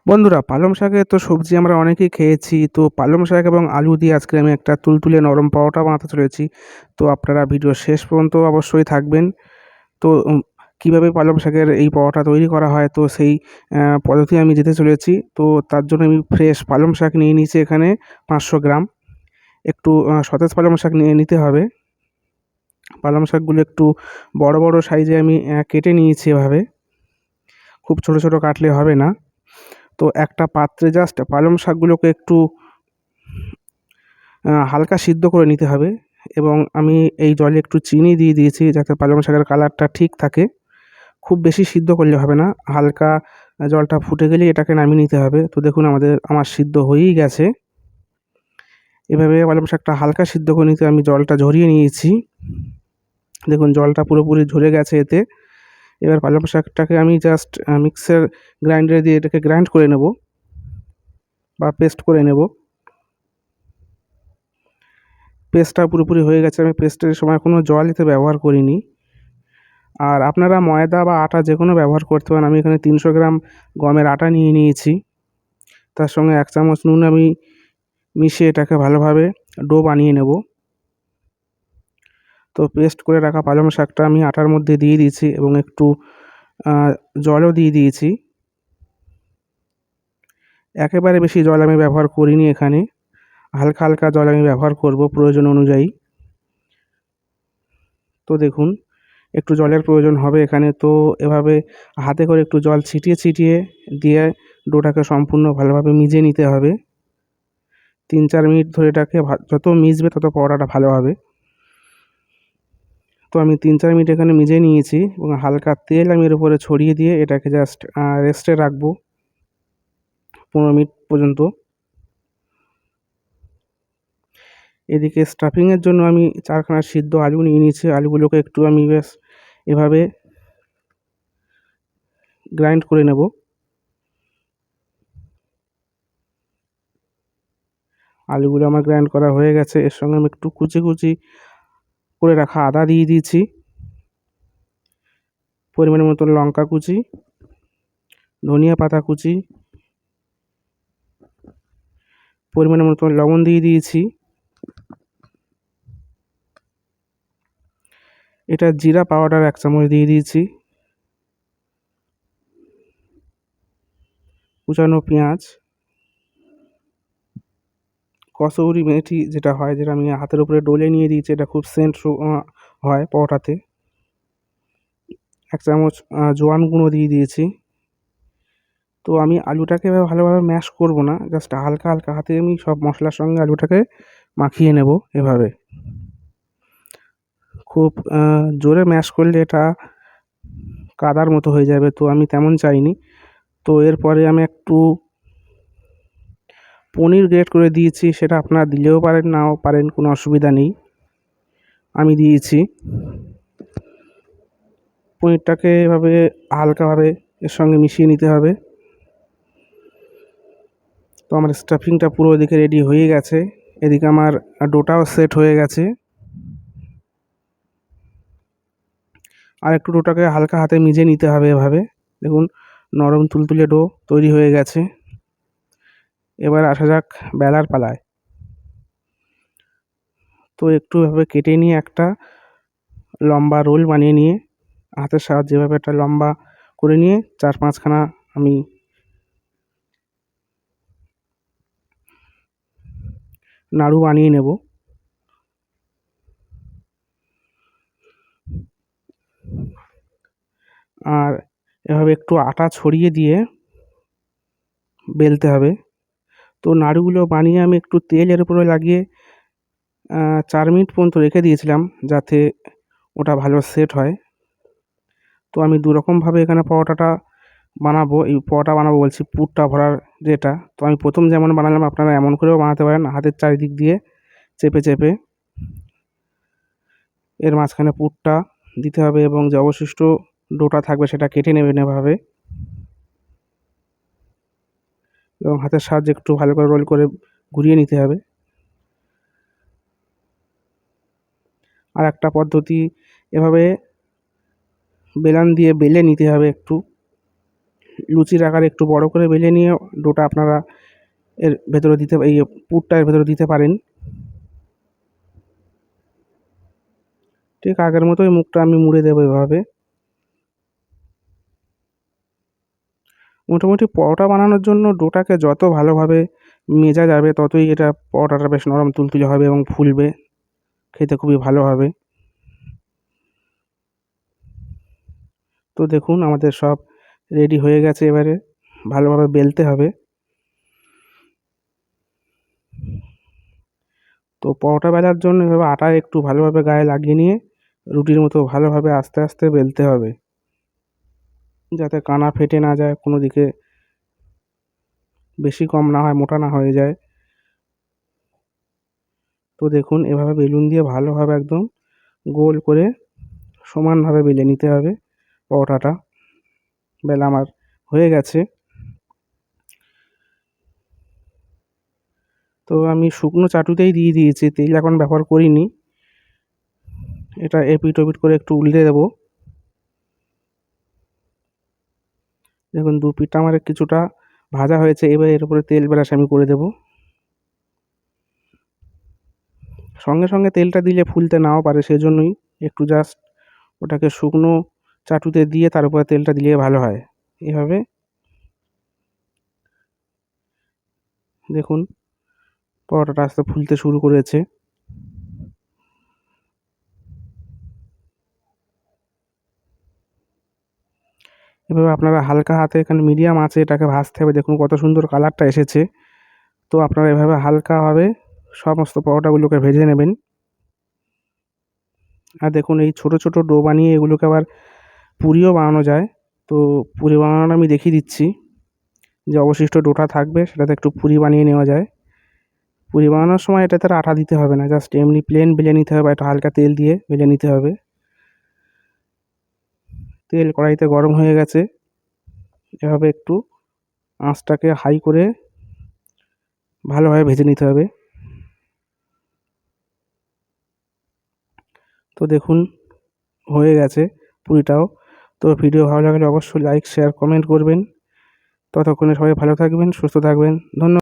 বন্ধুরা, পালং শাকের তো সবজি আমরা অনেকেই খেয়েছি। তো পালং শাক এবং আলু দিয়ে আজকে আমি একটা তুলতুলে নরম পরোটা বানাতে চলেছি। তো আপনারা ভিডিওর শেষ পর্যন্ত অবশ্যই থাকবেন। তো কীভাবে পালং শাকের এই পরোটা তৈরি করা হয়, তো সেই পদ্ধতি আমি যেতে চলেছি। তো তার জন্য আমি ফ্রেশ পালং শাক নিয়ে নিয়েছি এখানে 500 গ্রাম। একটু সতেজ পালং শাক নিয়ে নিতে হবে। পালং শাকগুলো একটু বড় বড় সাইজে আমি কেটে নিয়েছি এভাবে। খুব ছোট ছোট কাটলে হবে না। তো একটা পাত্রে জাস্ট পালং শাকগুলোকে একটু হালকা সিদ্ধ করে নিতে হবে এবং আমি এই জলে একটু চিনি দিয়ে দিয়েছি যাতে পালং শাকের কালারটা ঠিক থাকে। খুব বেশি সিদ্ধ করলে হবে না, হালকা জলটা ফুটে গেলেই এটাকে নামিয়ে নিতে হবে। তো দেখুন আমার সিদ্ধ হয়েই গেছে। এভাবে পালং শাকটা হালকা সিদ্ধ করে নিতে আমি জলটা ঝরিয়ে নিয়েছি। দেখুন জলটা পুরোপুরি ঝরে গেছে এতে। এবার পালং শাকটাকে আমি জাস্ট মিক্সার গ্রাইন্ডারে দিয়ে এটাকে গ্রাইন্ড করে নেব বা পেস্ট করে নেব। পেস্টটা পুরোপুরি হয়ে গেছে। আমি পেস্টের সময় কোনো জল এতে ব্যবহার করিনি। আর আপনারা ময়দা বা আটা যে কোনো ব্যবহার করতে পারেন। আমি এখানে 300 গ্রাম গমের আটা নিয়ে নিয়েছি। তার সঙ্গে 1 চামচ নুন আমি মিশিয়ে এটাকে ভালোভাবে ডো বানিয়ে নেব। তো পেস্ট করে রাখা পালং শাকটা আমি আটার মধ্যে দিয়ে দিয়েছি এবং একটু জলও দিয়ে দিয়েছি। একেবারে বেশি জল আমি ব্যবহার করিনি এখানে। হালকা হালকা জল আমি ব্যবহার করব প্রয়োজন অনুযায়ী। তো দেখুন একটু জলের প্রয়োজন হবে এখানে। তো এভাবে হাতে করে একটু জল ছিটিয়ে ছিটিয়ে দিয়ে ডোটাকে সম্পূর্ণ ভালোভাবে মিজিয়ে নিতে হবে। 3-4 মিনিট ধরে এটাকে যত মিজবে তত পরোটাটা ভালো হবে। তো আমি 3-4 মিনিট এখানে মিজিয়ে নিয়েছি এবং হালকা তেল আমি এর উপরে ছড়িয়ে দিয়ে এটাকে জাস্ট রেস্টে রাখবো 15 মিনিট পর্যন্ত। এদিকে স্টাফিংয়ের জন্য আমি 4 খানা সিদ্ধ আলু নিয়ে নিয়েছি। আলুগুলোকে একটু আমি বেশ এভাবে গ্রাইন্ড করে নেব। আলুগুলো আমার গ্রাইন্ড করা হয়ে গেছে। এর সঙ্গে আমি একটু কুচি কুচি করে রাখা আদা দিয়ে দিয়েছি, পরিমাণ মতো লঙ্কা কুচি, ধনিয়া পাতা কুচি, পরিমাণ মতো লবণ দিয়ে দিয়েছি। এটা জিরা পাউডার 1 চামচ দিয়ে দিয়েছি, কুচানো পেঁয়াজ, কসুরি মেথি যেটা হয়, যেটা আমি হাতের উপরে ডলে নিয়ে দিয়েছি, এটা খুব সেন্ট হয় পরোটাতে। 1 চামচ জোয়ান গুঁড়ো দিয়ে দিয়েছি। তো আমি আলুটাকে এভাবে ভালোভাবে ম্যাশ করব না, জাস্ট হালকা হালকা হাতে আমি সব মশলার সঙ্গে আলুটাকে মাখিয়ে নেব এভাবে। খুব জোরে ম্যাশ করলে এটা কাদার মতো হয়ে যাবে, তো আমি তেমন চাইনি। তো এরপরে আমি একটু পনির গ্রেট করে দিয়েছি, সেটা আপনারা দিলেও পারেন নাও পারেন, কোনো অসুবিধা নেই। আমি দিয়েছি। পনিরটাকে এভাবে হালকাভাবে এর সঙ্গে মিশিয়ে নিতে হবে। তো আমার স্টাফিংটা পুরো এদিকে রেডি হয়ে গেছে। এদিকে আমার ডোটাও সেট হয়ে গেছে। আর একটু ডোটাকে হালকা হাতে মিজিয়ে নিতে হবে এভাবে। দেখুন নরম তুলতুলে ডো তৈরি হয়ে গেছে। এবার আসা যাক বেলার পালায়। তো একটু এভাবে কেটে নিয়ে একটা লম্বা রোল বানিয়ে নিয়ে হাতের সাহায্যে এভাবে একটা লম্বা করে নিয়ে 4-5 খানা আমি নাড়ু বানিয়ে নেব। আর এভাবে একটু আটা ছড়িয়ে দিয়ে বেলতে হবে। তো নাড়ুগুলো বানিয়ে আমি একটু তেল এর উপরে লাগিয়ে 4 মিনিট পর্যন্ত রেখে দিয়েছিলাম যাতে ওটা ভালো সেট হয়। তো আমি 2 রকমভাবে এখানে পরোটাটা বানাবো। এই পরোটা বানাবো বলছি, পুরটা ভরার যেটা। তো আমি 1ম যেমন বানালাম আপনারা এমন করেও বানাতে পারেন, হাতের চারিদিক দিয়ে চেপে চেপে এর মাঝখানে পুরটা দিতে হবে এবং যে অবশিষ্ট ডোটা থাকবে সেটা কেটে নেবেন এভাবে এবং হাতের সাহায্যে একটু ভালো করে রোল করে ঘুরিয়ে নিতে হবে। আরেকটা পদ্ধতি, এভাবে বেলন দিয়ে বেলে নিতে হবে একটু। লুচির আকারে একটু বড় করে বেলে নিয়ে ডোটা আপনারা এর ভেতরে এই পুরটা এর ভেতরে দিতে পারেন। ঠিক আগের মতোই মুখটা আমি মুড়ে দেবো এভাবে। মোটামুটি পরোটা বানানোর জন্য ডোটাকে যত ভালোভাবে মেজা যাবে ততই এটা পরোটাটা বেশ নরম তুলতুলে হবে এবং ফুলবে, খেতে খুবই ভালো হবে। তো দেখুন আমাদের সব রেডি হয়ে গেছে, এবারে ভালোভাবে বেলতে হবে। তো পরোটা বেলার জন্য এভাবে আটা একটু ভালোভাবে গায়ে লাগিয়ে নিয়ে রুটির মতো ভালোভাবে আস্তে আস্তে বেলতে হবে, যাতে কানা ফেটে না যায়, কোনো দিকে বেশি কম না হয়, মোটা না হয়ে যায়। তো দেখুন এভাবে বেলুন দিয়ে ভালোভাবে একদম গোল করে সমানভাবে বেলে নিতে হবে পরোটাটা। বেলা আমার হয়ে গেছে। তো আমি শুকনো চাটুতেই দিয়ে দিয়েছি, তেল এখন ব্যবহার করিনি। এটা এপিঠ ওপিঠ করে একটু উল্টে দেবো। দেখুন দু পিঠটা আমার কিছুটা ভাজা হয়েছে, এবার এর উপরে তেল ব্রাশ আমি করে দেবো। সঙ্গে সঙ্গে তেলটা দিলে ফুলতে নাও পারে, সেজন্যই একটু জাস্ট ওটাকে শুকনো চাটুতে দিয়ে তার উপরে তেলটা দিলে ভালো হয়। এভাবে দেখুন পরোটাটা আস্তে ফুলতে শুরু করেছে। এভাবে আপনারা হালকা হাতে, এখানে মিডিয়াম আঁচে এটাকে ভাজতে হবে। দেখুন কত সুন্দর কালারটা এসেছে। তো আপনারা এভাবে হালকাভাবে সমস্ত পরোটাগুলোকে ভেজে নেবেন। আর দেখুন এই ছোটো ছোটো ডো বানিয়ে এগুলোকে আবার পুরিও বানানো যায়। তো পুরি বানানোটা আমি দেখিয়ে দিচ্ছি। যে অবশিষ্ট ডোটা থাকবে সেটাতে একটু পুরি বানিয়ে নেওয়া যায়। পুরি বানানোর সময় এটাতে আর আটা দিতে হবে না, জাস্ট এমনি প্লেন বেলে নিতে হবে, একটু হালকা তেল দিয়ে বেলে নিতে হবে। তেল কড়াইতে গরম হয়ে গেছে, এভাবে একটু আঁচটাকে হাই করে ভালোভাবে ভেজে নিতে হবে। তো দেখুন হয়ে গেছে পুরিটাও। তো ভিডিও ভালো লাগলে অবশ্যই লাইক, শেয়ার, কমেন্ট করবেন। ততক্ষণে সবাই ভালো থাকবেন, সুস্থ থাকবেন। ধন্যবাদ।